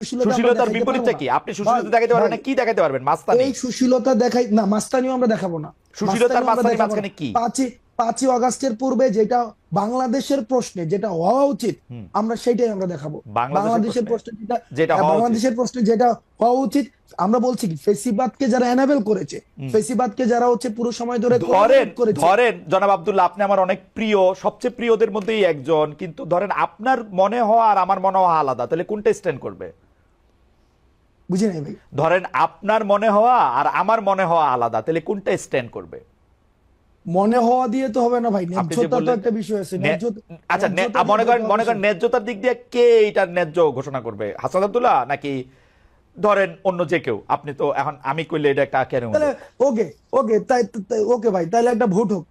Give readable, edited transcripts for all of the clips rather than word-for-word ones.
সুশীলতার বিপরীতটা কি? আপনি সুশীলতা দেখাতে পারবেন না, কি দেখাতে পারবেন? মাস্তানি। এই সুশীলতা দেখাই না, মাস্তানিও আমরা দেখাবো না। সুশীলতার মাস্তানি মাঝখানে কি? 5ই আগস্টের পূর্বে যেটা বাংলাদেশের প্রশ্নে যেটা হওয়া উচিত আমরা সেটাই আমরা দেখাবো। বাংলাদেশের প্রশ্নে বাংলাদেশের প্রশ্নে যেটা হওয়া উচিত আমরা বলছি কি, ফেসিবাদকে যারা এনাবেল করেছে, ফেসিবাদকে যারা হচ্ছে পুরো সময় ধরে ধরেন জনাব আব্দুল্লাহ, আপনি আমার অনেক প্রিয়, সবচেয়ে প্রিয়দের মধ্যেই একজন, কিন্তু ধরেন আপনার মনে হওয়া আর আমার মনে হওয়া আলাদা, তাহলে কোনটা স্ট্যান্ড করবে? বুঝি নাই ভাই। ধরেন আপনার মনে হওয়া আর আমার মনে হওয়া আলাদা, তাহলে কোনটা স্ট্যান্ড করবে? মনে হওয়া দিয়ে তো হবে না ভাই, ন্যায্যতা তো একটা বিষয় আছে। আচ্ছা, মনে করেন ন্যায্যতার দিক দিয়ে কে এটা ন্যায্য ঘোষণা করবে? হাসান আব্দুল্লাহ নাকি ধরেন অন্য যে কেউ? আপনি তো এখন আমি কইলে এটা একটা কেন? ওকে ওকে তাই ওকে ভাই, তাহলে একটা ভোট হোক।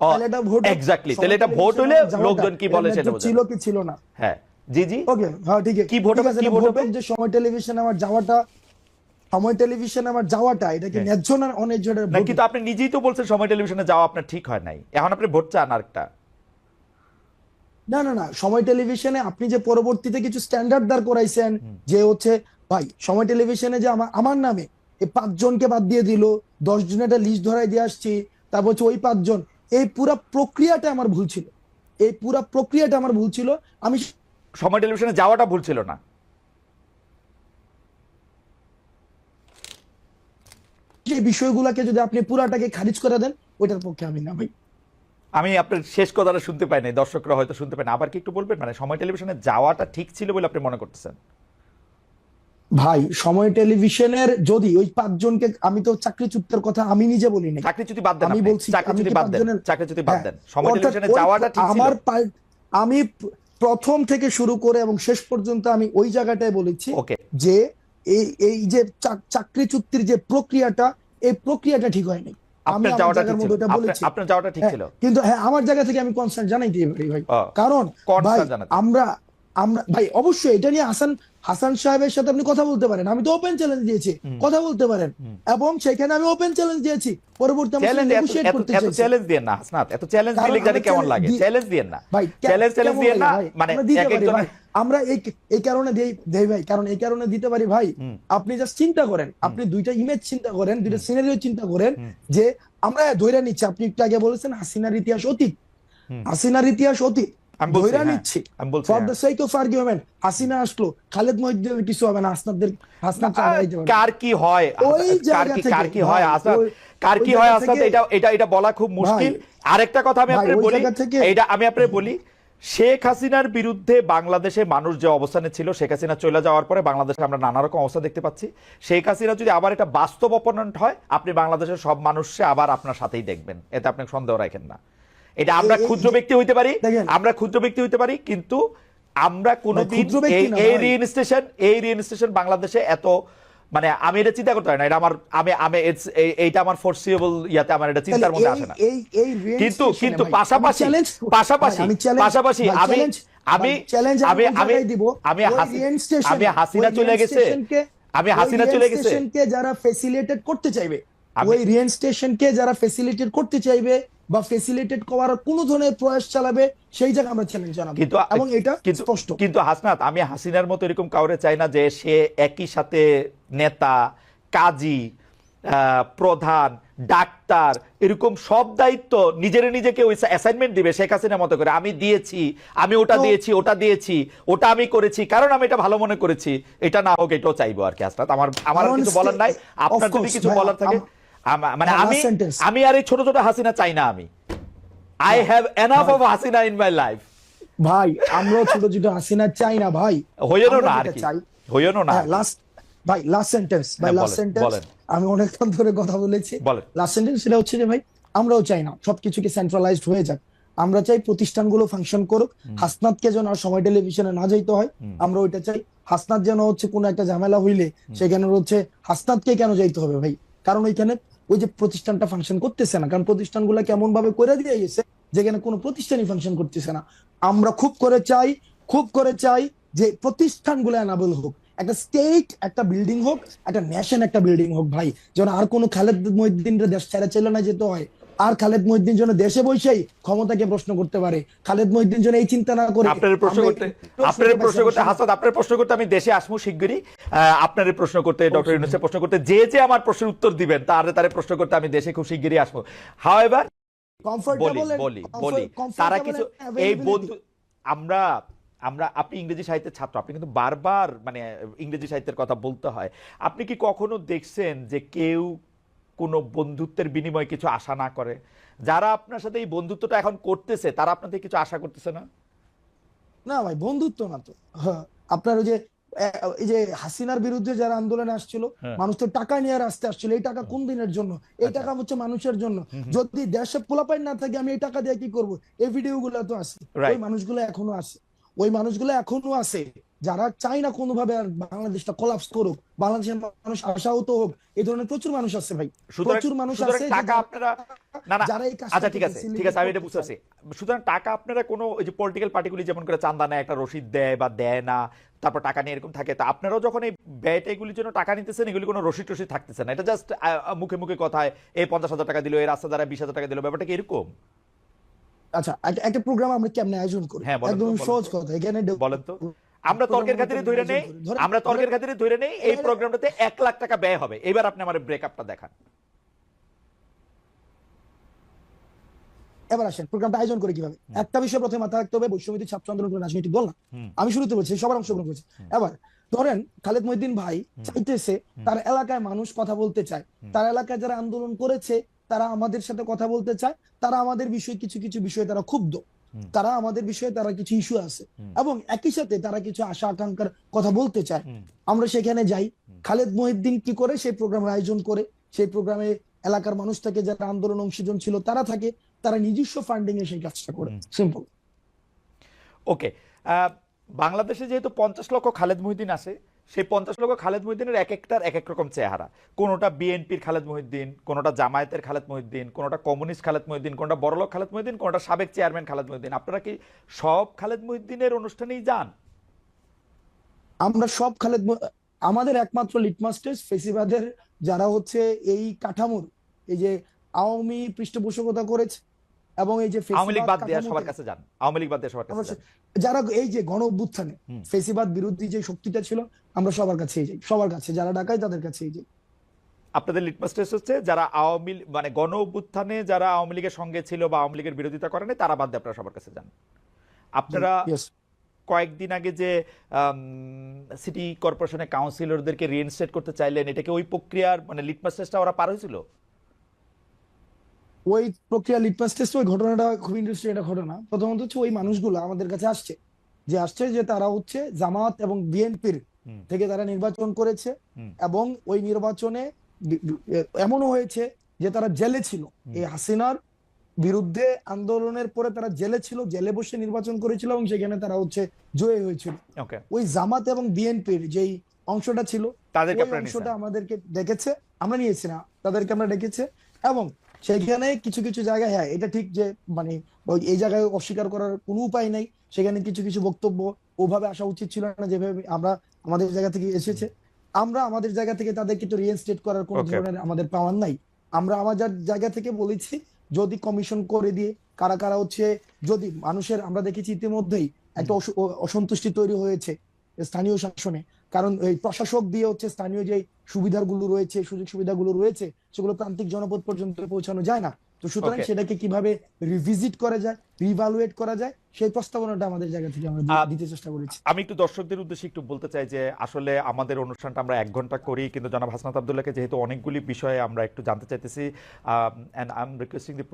তাহলে এটা ভোট, এক্স্যাক্টলি, তাহলে এটা ভোট হইলে লোকজন কি বলে সেটা বোঝা ছিল কি ছিল না। হ্যাঁ জি জি ওকে, হ্যাঁ ঠিক আছে। কি ভোট হবে? কি ভোট হবে? যে সময় টেলিভিশনে আমার যাওয়াটা, সময় টেলিভিশনে আমার যাওয়াটা এটা কি ন্যায্য না অন্যায্য? না, কিন্তু আপনি নিজেই তো বলছেন সময় টেলিভিশনে যাওয়া আপনার ঠিক হয় নাই, এখন আপনি ভোট চান আরেকটা। না না না, সময় টেলিভিশনে আপনি যে পরবর্তীতে কিছু স্ট্যান্ডার্ড দাঁড় করাইছেন, যে হচ্ছে ভাই সময় টেলিভিশনে যে আমার নামে এই 5 জনকে বাদ দিয়ে দিল, 10 জনের একটা লিস্ট ধরাই দিয়ে আসছি, তারপর হচ্ছে ওই 5 জন, এই পুরা প্রক্রিয়াটা আমার ভুল ছিল, এই পুরা প্রক্রিয়াটা আমার ভুল ছিল। আমি সময় টেলিভিশনে যাওয়াটা ভুল ছিল না। এই বিষয়গুলোকে যদি আপনি পুরাটাকে খারিজ করে দেন, ওইটার পক্ষে আমি না ভাই। আমি আপনার শেষ কথাটা শুনতে পাই নাই, দর্শকরা হয়তো শুনতে পায় না, আবার কি একটু বলবেন? মানে সময় টেলিভিশনে যাওয়াটা ঠিক ছিল বলে আপনি মনে করতেছেন? ভাই সময় টেলিভিশনের যদি ওই 5 জনকে, আমি তো চাকরিচ্যুতের কথা আমি নিজে বলি নাই, চাকরিচ্যুতি বাদ দেন, আমি বলছি চাকরিচ্যুতি বাদ দেন, চাকরিচ্যুতি বাদ দেন, সময় টেলিভিশনে যাওয়াটা ঠিক ছিল। আমি প্রথম থেকে শুরু করে এবং শেষ পর্যন্ত আমি ওই জায়গাটায় বলেছি যে এই যে চাকরিচ্যুতির যে প্রক্রিয়াটা, এই প্রক্রিয়াটা ঠিক হয়নি। আপনার যাওয়াটা ঠিক ছিল, আপনার যাওয়াটা ঠিক ছিল, কিন্তু হ্যাঁ আমার জায়গা থেকে আমি কনসার্ন জানাইতে পারি ভাই। কারণ ভাই আমরা ভাই অবশ্যই এটা নিয়ে হাসান সাহেবের সাথে আপনি কথা বলতে পারেন, আমি তো ওপেন চ্যালেঞ্জ দিয়েছি, কথা বলতে পারেন, এবং সেখানে আমি ওপেন চ্যালেঞ্জ দিয়েছি। পরবর্তী চ্যালেঞ্জ দিয়েন না হাসনাত, এত চ্যালেঞ্জ দিলে জানি কেমন লাগে। চ্যালেঞ্জ দিয়েন না ভাই, চ্যালেঞ্জ দিয়েন না, মানে আমরা এই কারণে দেই ভাই, কারণ এই কারণে দিতে পারি ভাই। আপনি জাস্ট চিন্তা করেন, আপনি দুইটা ইমেজ চিন্তা করেন, দুইটা সিনারিও চিন্তা করেন, যে আমরা ধইরা নিচ্ছি, আপনি একটু আগে বলেছেন হাসিনার ইতিহাস অতীত, হাসিনার ইতিহাস অতীত ধইরা নিচ্ছি for the sake of argument. Hasina আসলো, খালেদ মহিউদ্দিনের কিছু হবে না, হাসনাত চালাইতে পারবে। কার কি হয়, কার কি হয় হাসনাত, কার কি হয় হাসনাত, এটা বলা খুব মুশকিল। আরেকটা কথা আমি আপনাকে বলি, এইটা আমি আপনাকে বলি, শেখ হাসিনার বিরুদ্ধে বাংলাদেশে মানুষ যে অবস্থানে ছিল, শেখ হাসিনা চলে যাওয়ার পরে বাংলাদেশে আমরা নানা রকম অবস্থা দেখতে পাচ্ছি। শেখ হাসিনা যদি আবার এটা বাস্তব অপোনেন্ট হয়, আপনি বাংলাদেশের সব মানুষকে আবার আপনার সাথেই দেখবেন, এতে আপনি সন্দেহ রাখেন না। এটা আমরা ক্ষুদ্র ব্যক্তি হইতে পারি, কিন্তু আমরা কোনোদিন এই রিইনস্টেশন বাংলাদেশে এত, মানে আমি এটা চিন্তা করতে পারি না, এটা আমার এইটা আমার ফোরসিয়েবল ইয়াতে আমার এটা চিন্তার মধ্যে আসে না। কিন্তু পাশাপাশি আমি হাসিনা চলে গেছে, যারা ফেসিলিটেট করতে চাইবে, ওই রিইনস্টেশনকে যারা ফেসিলিটেট করতে চাইবে বা ফেসিলিটেট করার কোন ধরনের প্রয়াস চালাবে, সেই জায়গায় আমরা চ্যালেঞ্জ জানাবো, এবং এটা স্পষ্ট। কিন্তু হাসনাত, আমি হাসিনার মতো এরকম কাউরে চাই না যে সে একই সাথে নেতা, কাজী, প্রধান, ডাক্তার, এরকম সব দায়িত্ব নিজেকে ওই অ্যাসাইনমেন্ট দিবে শেখ হাসিনার মতো করে। আমি দিয়েছি, আমি ওটা দিয়েছি, ওটা আমি করেছি, কারণ আমি এটা ভালো মনে করেছি, এটা না হোক, এটাও চাইবো আর কি। হাসনাত, আমার কিছু বলার নাই, আপনার যদি কিছু বলার থাকে, মানে আমি আর এই ছোট ছোট হাসিনা চাই না। আমি I have enough of Hasina in my life ভাই। আমরাও ছোট ছোট হাসিনা চাই না ভাই, হইও না আর কি, হইও না। লাস্ট সেন্টেন্স আমি অনেকক্ষণ ধরে কথা বলেছি, লাস্ট সেন্টেন্স সেটা হচ্ছে যে ভাই আমরাও চাই না সবকিছুকে সেন্ট্রালাইজড হয়ে যাক, আমরা চাই প্রতিষ্ঠানগুলো ফাংশন করুক, হাসনাতকে যেন আর সময় টেলিভিশনে না যাইতে হয়, আমরা ওইটা চাই। হাসনাত যেন হচ্ছে কোনো একটা ঝামেলা হইলে সেখানে হচ্ছে হাসনাতকে কেন যাইতে হবে ভাই, কারণ ওইখানে ওই যে প্রতিষ্ঠানটা ফাংশন করতেছে না, কারণ প্রতিষ্ঠানগুলো কেমন ভাবে করে দিয়ে গেছে যেখানে কোনো প্রতিষ্ঠানই ফাংশন করতেছে না। আমরা খুব করে চাই যে প্রতিষ্ঠানগুলো এনাবল হোক, একটা স্টেট একটা বিল্ডিং হোক, একটা ন্যাশন একটা বিল্ডিং হোক ভাই, যেন আর কোনো খালেদ মহিউদ্দিনের দেশ ছেড়ে চলে না যেতে হয়, আর খালেদ মহিউদ্দিন যেন দেশে বসেই ক্ষমতাকে প্রশ্ন করতে পারে, খালেদ মহিউদ্দিন যেন এই চিন্তা না করে। আপনার প্রশ্ন করতে হাসান, আপনার প্রশ্ন করতে আমি দেশে আসবো শিগগিরই। আপনার প্রশ্ন করতে, ডক্টর ইউনূসের প্রশ্ন করতে, যে আমার প্রশ্নের উত্তর দিবেন তার প্রশ্ন করতে আমি দেশে খুব শিগগিরই আসবো। হাওয়েভার বলি তারা কিছু এই বন্ধু আমরা আমরা আপনি ইংরেজি সাহিত্যের ছাত্র, আপনি কিন্তু বারবার মানে ইংরেজি সাহিত্যের কথা বলতে হয়। আপনি কি কখনো দেখছেন যে কেউ কোনো বন্ধুত্বের বিনিময়ে কিছু আশা না করে? যারা আপনার সাথে এই বন্ধুত্বটা এখন করতেছে তারা আপনার থেকে কিছু আশা করতেছে না? না ভাই, বন্ধুত্ব না তো। হ্যাঁ, আপনার ওই যে এই যে হাসিনার বিরুদ্ধে যারা আন্দোলনে আসছিল, মানুষ তো টাকা নিয়ে রাস্তায় আসছিল। এই টাকা কোন দিনের জন্য? এই টাকা হচ্ছে মানুষের জন্য। যদি দেশে পোলাপাইন না থাকে আমি এই টাকা দিয়ে কি করব? এই ভিডিও গুলো তো আছে, ওই মানুষগুলো এখনো আছে, ওই মানুষগুলো এখনো আছে যারা চাই না কোনোভাবে আর বাংলাদেশটা কোলাপস করুক, বাংলাদেশের মানুষ আশাহত হোক। এই ধরনের প্রচুর মানুষ আছে ভাই, প্রচুর মানুষ আছে টাকা আপনারা যারা এই কাজটা, আচ্ছা ঠিক আছে আমি এটা বুঝতে পারছি। সুতরাং টাকা আপনারা কোনো ওই যে পলিটিক্যাল পার্টিগুলি যেমন করে চান্দা নেয়, একটা রসিদ দেয় বা দেয় না, তারপর টাকা নিয়ে এরকম থাকে, তা আপনারাও যখন এই ব্যয়টা এগুলির জন্য টাকা নিতেছেন, এগুলি কোনো রসিদ টসিদ থাকতেছে না, এটা জাস্ট মুখে মুখে কথায় এই 50,000 টাকা দিল, এই রাস্তা দ্বারা 20,000 টাকা দিল, ব্যাপারটা কি এরকম? আচ্ছা, একটা প্রোগ্রাম আমরা কেমনে আয়োজন করি? একদম সহজ কথা, এখানে বলেন তো। আমরা তর্কের খাতিরে ধরে নেই এই প্রোগ্রামটাতে 1 লাখ টাকা ব্যয় হবে। এবার আপনি আমার ব্রেকআপটা দেখান। এবার আসেন প্রোগ্রামটা আয়োজন করে কিভাবে। একটা বিষয় প্রথমে মাথায় রাখতে হবে, বৈষম্যবিরোধী ছাত্র আন্দোলন কোনো রাজনৈতিক দল না। আমি শুরুতে বলছি সবার অংশগ্রহণ করেছে। এবার ধরেন খালেদ মহিউদ্দিন ভাই চাইতেছে তার এলাকায় মানুষ কথা বলতে চায়, তার এলাকায় যারা আন্দোলন করেছে তারা আমাদের সাথে কথা বলতে চায়, তারা আমাদের বিষয়ে কিছু বিষয়ে তারা ক্ষুব্ধ, তারা আমাদের বিষয়ে তারা কিছু ইস্যু আছে, এবং একই সাথে তারা কিছু আশা আকাঙ্ক্ষার কথা বলতে চায়। আমরা সেখানে যাই, খালেদ মহিউদ্দিন কি করে সেই প্রোগ্রামের আয়োজন করে, সেই প্রোগ্রামে এলাকার মানুষ থাকে, যারা আন্দোলন অংশীজন ছিল তারা থাকে, তারা নিজস্ব ফান্ডিং এ সেই কাজটা করে। সিম্পল। ওকে, বাংলাদেশে যেহেতু 50 লক্ষ খালেদ মহিউদ্দিন আছে, সেই 50 লক্ষ খালেদ মহিউদ্দিনের এক একটার এক এক রকম চেহারা। কোনোটা বিএনপির খালেদ মহিউদ্দিন, কোনোটা জামায়াতের খালেদ মহিউদ্দিন, কোনোটা কমিউনিস্ট খালেদ মহিউদ্দিন, কোনোটা বড়লোক খালেদ মহিউদ্দিন, কোনোটা সাবেক চেয়ারম্যান খালেদ মহিউদ্দিন। আপনারা কি সব খালেদ মহিউদ্দিনের অনুষ্ঠানেই যান? আমরা সব আমাদের একমাত্র লিটমাস টেস্ট ফেসিবাদের যারা হচ্ছে এই কাঠামোর এই যে আওয়ামী পৃষ্ঠপোষকতা করেছে, এবং এই যে আওয়ামী লীগ বাদ দিয়ে সবার কাছে যান, আওয়ামী লীগ বাদ দিয়ে সবার কাছে যান, যারা এই যে গণ অভ্যুত্থানে ফেসিবাদ বিরোধী যে শক্তিটা ছিল, আমরা সবার কাছেই যাই, সবার কাছে যারা ডাকায় তাদের কাছেই যাই। আপনাদের লিটমাস টেস্ট হচ্ছে যারা আওয়ামী মানে গণ অভ্যুত্থানে যারা আওয়ামী লীগের সঙ্গে ছিল বা আওয়ামী লীগের বিরোধিতা করেন তারা বাদ দিয়ে আপনারা সবার কাছে যান। আপনারা কয়েকদিন আগে যে সিটি কর্পোরেশনের কাউন্সিলরদেরকে রিইনস্টেট করতে চাইলেন, এটাকে ওই প্রক্রিয়ার মানে লিটমাস টেস্টটা ওরা পার হয়েছিল? ওই প্রক্রিয়া লিটমাস টেস্ট, ওই ঘটনাটা খুব ইন্টারেস্টিং একটা ঘটনা। প্রথমত হচ্ছে ওই মানুষগুলো আমাদের কাছে আসছে যে তারা হচ্ছে জামাত এবং বিএনপির থেকে তারা নির্বাচন করেছে, এবং ওই নির্বাচনে এমনও হয়েছে যে তারা জেলে ছিল, এই হাসিনার বিরুদ্ধে আন্দোলনের পরে তারা জেলে ছিল, জেলে বসে নির্বাচন করেছিল, এবং সেখানে তারা হচ্ছে জয়ী হয়েছিল। ওই জামাত এবং বিএনপির যেই অংশটা ছিল, ওই অংশটা আমাদেরকে ডেকেছে, আমরা নিয়েছি না, তাদেরকে আমরা ডেকেছে, এবং সেখানে কিছু জায়গায়, হ্যাঁ এটা ঠিক যে মানে এই জায়গায় অস্বীকার করার কোনো উপায় নাই, সেখানে কিছু বক্তব্য ওভাবে আসা উচিত ছিল না যেভাবে আমরা আমাদের জায়গা থেকে এসেছে। আমরা আমাদের জায়গা থেকে তাদেরকে তো রিইনস্টেট করার কোনো ধরনের আমাদের পাওয়ার নাই। আমরা আমাদের জায়গা থেকে বলেছি যদি কমিশন করে দিয়ে কারা কারা হচ্ছে, যদি মানুষের, আমরা দেখেছি ইতিমধ্যেই একটা অসন্তুষ্টি তৈরি হয়েছে স্থানীয় শাসনে, কারণ এই প্রশাসক দিয়ে হচ্ছে স্থানীয় যে সুবিধাগুলো রয়েছে, সুযোগ সুবিধাগুলো রয়েছে, সেগুলো প্রান্তিক জনপদ পর্যন্ত পৌঁছানো যায় না। তো সুতরাং সেটাকে কিভাবে রিভিজিট করা যায়, রিভালুয়েট করা যায়, সেই প্রস্তাবনাটা আমাদের জায়গা থেকে আমরা দিতে চেষ্টা করেছি। আমি একটু দর্শকদের উদ্দেশ্যে একটু বলতে চাই যে আসলে আমাদের অনুষ্ঠানটা আমরা 1 ঘন্টা করি, কিন্তু জনাব হাসনাত আব্দুল্লাহকে যেহেতু অনেকগুলি বিষয়ে আমরা একটু জানতে চাইতেছি, and I'm requesting the